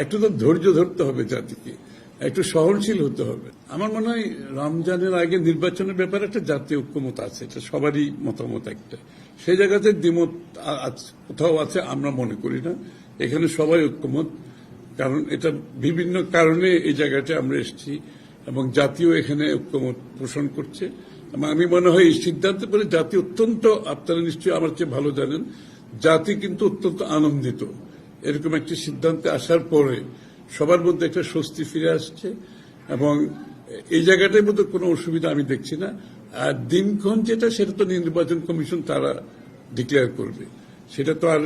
একটু তো ধৈর্য ধরতে হবে জাতিকে, একটু সহনশীল হতে হবে। আমার মনে হয় রমজানের আগে নির্বাচনের ব্যাপারে একটা জাতীয় ঐক্যমত আছে, এটা সবারই মতামত একটা। সেই জায়গাতে দ্বিমত কোথাও আছে আমরা মনে করি না, এখানে সবাই ঐক্যমত। কারণ এটা বিভিন্ন কারণে এই জায়গাটা আমরা এসেছি এবং জাতীয় এখানে ঐক্যমত পোষণ করছে। আমি মনে হয় এই সিদ্ধান্তের পরে জাতি অত্যন্ত, আপনারা নিশ্চয়ই আমার চেয়ে ভালো জানেন, জাতি কিন্তু অত্যন্ত আনন্দিত এরকম একটি সিদ্ধান্তে আসার পরে। সবার মধ্যে একটা স্বস্তি ফিরে আসছে এবং এই জায়গাটার মধ্যে কোনো অসুবিধা আমি দেখছি না। আর দিনক্ষণ যেটা, সেটা তো নির্বাচন কমিশন তারা ডিক্লেয়ার করবে, সেটা তো আর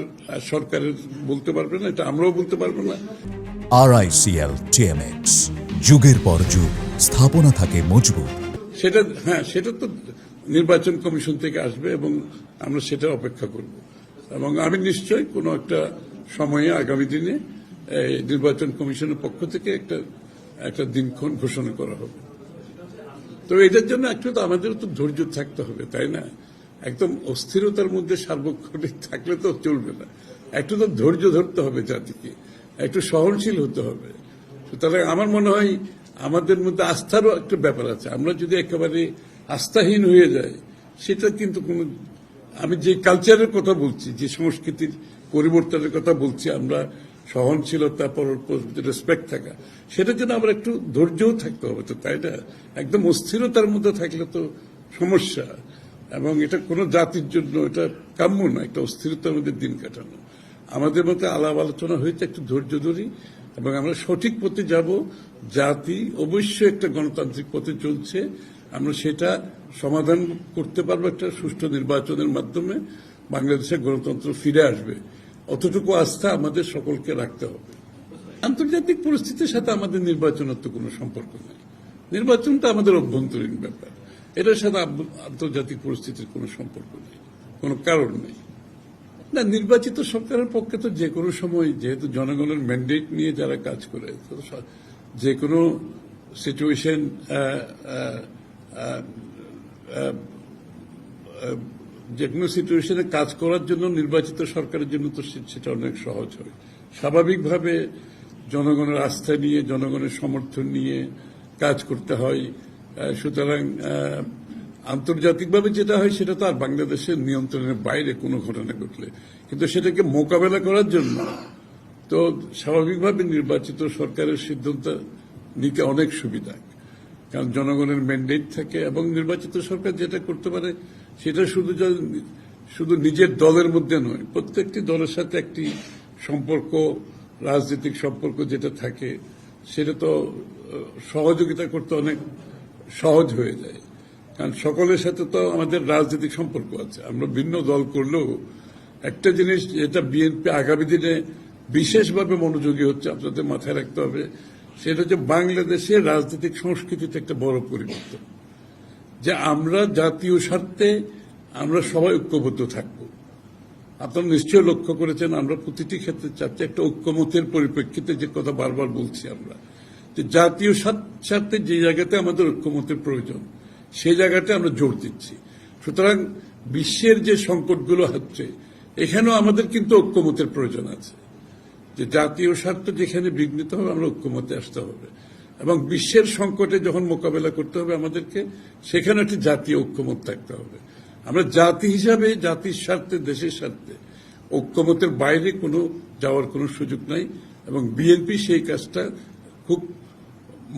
সরকারের বলতে পারবে না, এটা আমরাও বলতে পারবো না। RICL TMX, যুগের পর যুগ স্থাপনা থাকে মজবুত। সেটা তো নির্বাচন কমিশন থেকে আসবে এবং আমরা সেটা অপেক্ষা করব এবং আমি নিশ্চয়ই কোনো একটা সময়ে আগামী দিনে নির্বাচন কমিশনের পক্ষ থেকে একটা দিনক্ষণ ঘোষণা করা হবে। তো এটার জন্য একটু তো আমাদের তো ধৈর্য থাকতে হবে, তাই না? একদম অস্থিরতার মধ্যে সার্বক্ষণিক থাকলে তো চলবে না, একটু তো ধৈর্য ধরতে হবে জাতিকে, একটু সহনশীল হতে হবে। সুতরাং আমার মনে হয় আমাদের মধ্যে আস্থারও একটা ব্যাপার আছে। আমরা যদি একেবারে আস্থাহীন হয়ে যাই, সেটা কিন্তু কোনো, আমি যে কালচারের কথা বলছি, যে সংস্কৃতির পরিবর্তনের কথা বলছি, আমরা সহনশীলতা, রেসপেক্ট থাকা, সেটার জন্য আমরা একটু ধৈর্যও থাকতে হবে, তো তাই না? একদম অস্থিরতার মধ্যে থাকলে তো সমস্যা, এবং এটা কোনো জাতির জন্য এটা কাম্য না, একটা অস্থিরতার মধ্যে দিন কাটানো। আমাদের মধ্যে আলাপ আলোচনা হয়েছে, একটু ধৈর্য ধরি এবং আমরা সঠিক পথে যাব। জাতি অবশ্যই একটা গণতান্ত্রিক পথে চলছে, আমরা সেটা সমাধান করতে পারবো একটা সুষ্ঠু নির্বাচনের মাধ্যমে। বাংলাদেশের গণতন্ত্র ফিরে আসবে, অতটুকু আস্থা আমাদের সকলকে রাখতে হবে। আন্তর্জাতিক পরিস্থিতির সাথে আমাদের নির্বাচনের তো কোনো সম্পর্ক নেই, নির্বাচনটা আমাদের অভ্যন্তরীণ ব্যাপার, এটার সাথে আন্তর্জাতিক পরিস্থিতির কোনো সম্পর্ক নেই, কোনো কারণ নেই। না, নির্বাচিত সরকারের পক্ষে তো যে কোনো সময়, যেহেতু জনগণের ম্যান্ডেট নিয়ে যারা কাজ করে, যে কোনো সিচুয়েশন, যে কোনো সিচুয়েশনে কাজ করার জন্য নির্বাচিত সরকারের জন্য তো সেটা অনেক সহজ হয়। স্বাভাবিকভাবে জনগণের আস্থা নিয়ে, জনগণের সমর্থন নিয়ে কাজ করতে হয়। সুতরাং আন্তর্জাতিকভাবে যেটা হয় সেটা তো আর বাংলাদেশের নিয়ন্ত্রণের বাইরে কোনো ঘটনা ঘটলে, কিন্তু সেটাকে মোকাবেলা করার জন্য তো স্বাভাবিকভাবে নির্বাচিত সরকারের সিদ্ধান্ত নিতে অনেক সুবিধা, কারণ জনগণের ম্যান্ডেট থাকে এবং নির্বাচিত সরকার যেটা করতে পারে সেটা শুধু নিজের দলের মধ্যে নয়, প্রত্যেকটি দলের সাথে একটি সম্পর্ক, রাজনৈতিক সম্পর্ক যেটা থাকে, সেটা তো সহযোগিতা করতে অনেক সহজ হয়ে যায়। কারণ সকলের সাথে তো আমাদের রাজনৈতিক সম্পর্ক আছে, আমরা ভিন্ন দল করলেও একটা জিনিস যেটা বিএনপি আগামী দিনে বিশেষভাবে মনোযোগী হচ্ছে, আপনাদের মাথায় রাখতে হবে, সেটা হচ্ছে বাংলাদেশের রাজনৈতিক সংস্কৃতিতে একটা বড় পরিবর্তন, যে আমরা জাতীয় স্বার্থে আমরা সবাই ঐক্যবদ্ধ থাকব। আপনারা নিশ্চয়ই লক্ষ্য করেছেন, আমরা প্রতিটি ক্ষেত্রে চাচ্ছি একটা ঐক্যমতের পরিপ্রেক্ষিতে, যে কথা বারবার বলছি আমরা, যে জাতীয় স্বার্থে যে জায়গাতে আমাদের ঐক্যমতের প্রয়োজন, সেই জায়গাতে আমরা জোর দিচ্ছি। সুতরাং বিশ্বের যে সংকটগুলো হচ্ছে, এখানেও আমাদের কিন্তু ঐক্যমতের প্রয়োজন আছে, যে জাতীয় স্বার্থ যেখানে বিঘ্নিত হবে আমরা ঐক্যমতে আসতে হবে, এবং বিশ্বের সংকটে যখন মোকাবেলা করতে হবে আমাদেরকে, সেখানে একটি জাতীয় ঐক্যমত থাকতে হবে। আমরা জাতি হিসাবে, জাতির স্বার্থে, দেশের স্বার্থে ঐক্যমতের বাইরে কোনো যাওয়ার কোনো সুযোগ নাই, এবং বিএনপি সেই কাজটা খুব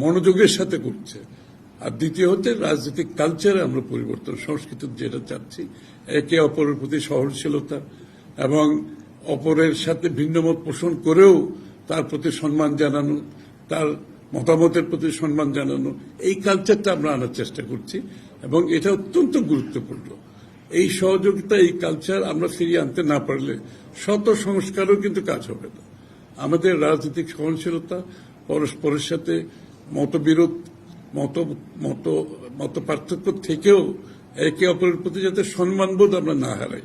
মনোযোগের সাথে করছে। আর দ্বিতীয় হচ্ছে রাজনৈতিক কালচারে আমরা পরিবর্তন, সংস্কৃতি যেটা চাচ্ছি, একে অপরের প্রতি সহনশীলতা এবং অপরের সাথে ভিন্নমত পোষণ করেও তার প্রতি সম্মান জানানো, তার মতামতের প্রতি সম্মান জানানো, এই কালচারটা আমরা আনার চেষ্টা করছি এবং এটা অত্যন্ত গুরুত্বপূর্ণ। এই সহযোগিতা, এই কালচার আমরা ফিরিয়ে আনতে না পারলে শত সংস্কারও কিন্তু কাজ হবে না। আমাদের রাজনৈতিক সহনশীলতা, পরস্পরের সাথে মতবিরোধ, মত পার্থক্য থেকেও একে অপরের প্রতি যাতে সম্মানবোধ আমরা না হারাই,